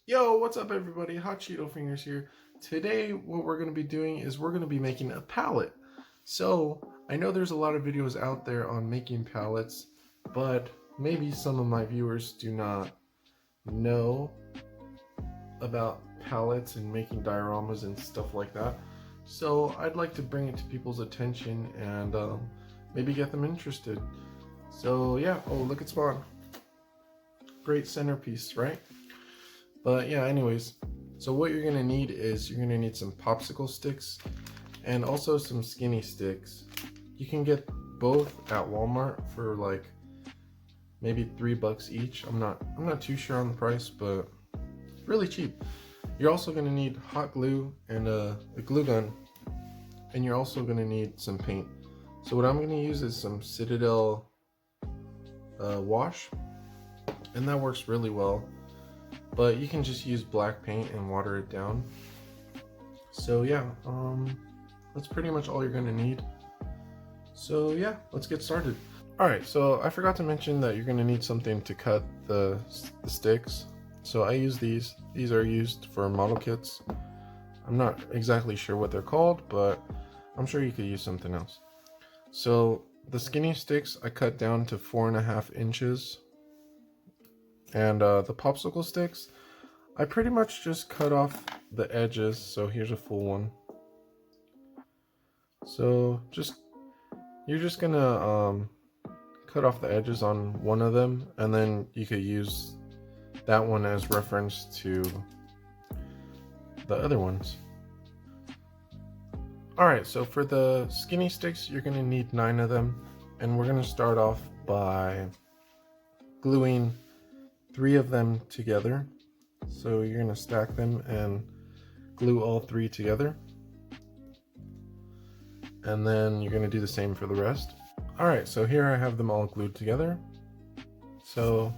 Yo, what's up everybody? Hot Cheeto Fingers here. Today what we're going to be doing is we're going to be making a palette. So, I know there's a lot of videos out there on making palettes, but maybe some of my viewers do not know about palettes and making dioramas and stuff like that. So, I'd like to bring it to people's attention and maybe get them interested. So, yeah. Oh, look at Spawn. Great centerpiece, right? But yeah, anyways, so what you're gonna need is you're gonna need some popsicle sticks and also some skinny sticks. You can get both at Walmart for like maybe $3 each. I'm not too sure on the price, but really cheap. You're also gonna need hot glue and a glue gun, and you're also gonna need some paint. So what I'm gonna use is some Citadel wash, and that works really well. But you can just use black paint and water it down. So yeah, that's pretty much all you're gonna need. So yeah, let's get started. Alright, so I forgot to mention that you're gonna need something to cut the sticks. So I use these. These are used for model kits. I'm not exactly sure what they're called, but I'm sure you could use something else. So the skinny sticks I cut down to 4.5 inches. And the popsicle sticks, I pretty much just cut off the edges. So here's a full one. So you're just gonna cut off the edges on one of them, and then you could use that one as reference to the other ones. Alright, so for the skinny sticks, you're gonna need 9 of them, and we're gonna start off by gluing 3 of them together. So you're going to stack them and glue all 3 together. And then you're going to do the same for the rest. Alright, so here I have them all glued together. So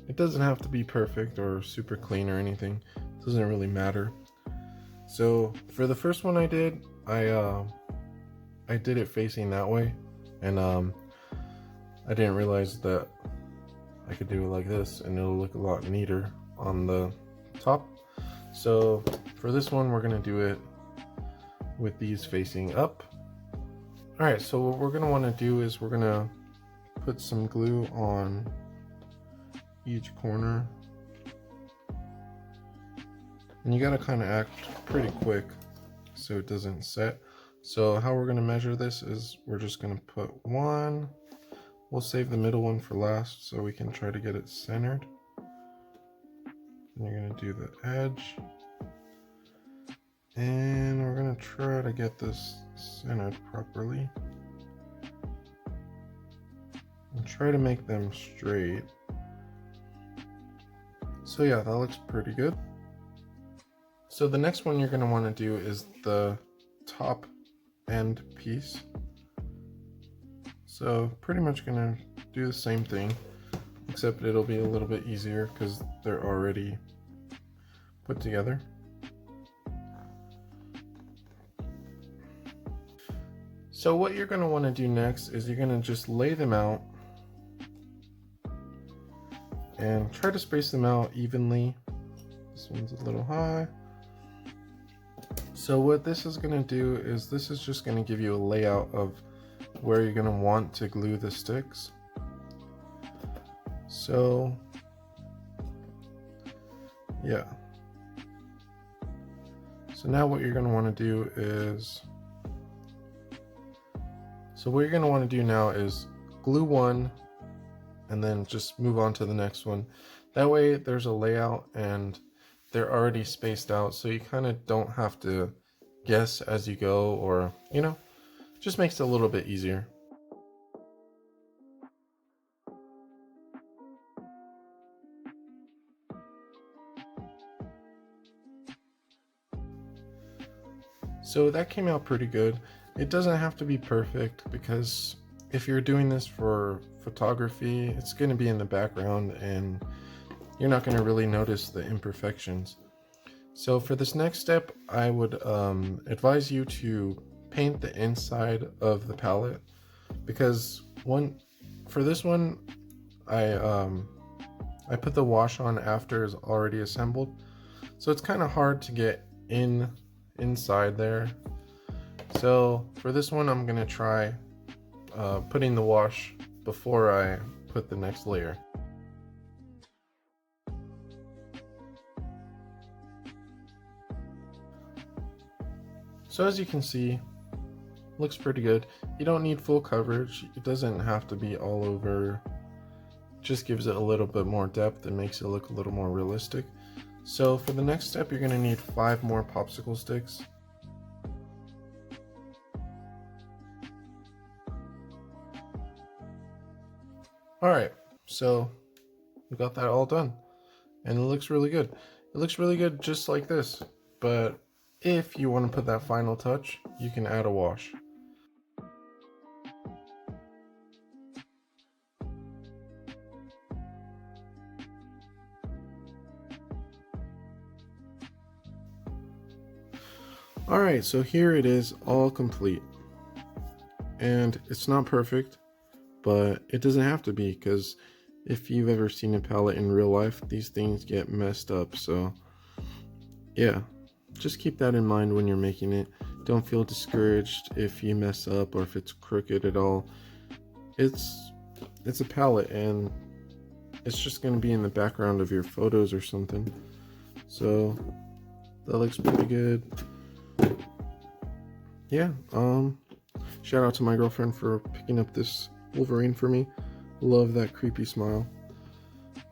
it doesn't have to be perfect or super clean or anything. It doesn't really matter. So for the first one I did it facing that way, and I didn't realize that I could do it like this and it'll look a lot neater on the top. So for this one, we're gonna do it with these facing up. Alright, so what we're gonna wanna do is we're gonna put some glue on each corner. And you gotta kinda act pretty quick so it doesn't set. So how we're gonna measure this is we're just gonna put one. We'll save the middle one for last so we can try to get it centered. And you're going to do the edge. And we're going to try to get this centered properly. And try to make them straight. So yeah, that looks pretty good. So the next one you're going to want to do is the top end piece. So pretty much gonna do the same thing, except it'll be a little bit easier because they're already put together. So what you're gonna wanna do next is you're gonna just lay them out and try to space them out evenly. This one's a little high. So what this is gonna do is this is just gonna give you a layout of where you're going to want to glue the sticks. So yeah, so now what you're going to want to do is glue one and then just move on to the next one. That way there's a layout and they're already spaced out, so you kind of don't have to guess as you go, or just makes it a little bit easier. So that came out pretty good. It doesn't have to be perfect because if you're doing this for photography, it's going to be in the background and you're not going to really notice the imperfections. So for this next step, I would advise you to paint the inside of the palette, because for this one I I put the wash on after it's already assembled, so it's kind of hard to get inside there. So for this one, I'm gonna try putting the wash before I put the next layer. So as you can see, looks pretty good. You don't need full coverage. It doesn't have to be all over. Just gives it a little bit more depth and makes it look a little more realistic. So for the next step, you're gonna need 5 more popsicle sticks. Alright, so we got that all done. And it looks really good. It looks really good just like this. But if you want to put that final touch, you can add a wash. Alright, so here it is, all complete. And it's not perfect, but it doesn't have to be, because if you've ever seen a pallet in real life, these things get messed up. So yeah, just keep that in mind when you're making it. Don't feel discouraged if you mess up or if it's crooked at all. It's a pallet, and it's just going to be in the background of your photos or something. So that looks pretty good. Yeah, shout out to my girlfriend for picking up this Wolverine for me. Love that creepy smile.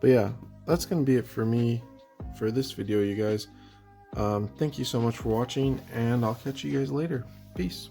But yeah, that's gonna be it for me for this video, you guys. Thank you so much for watching, and I'll catch you guys later. Peace.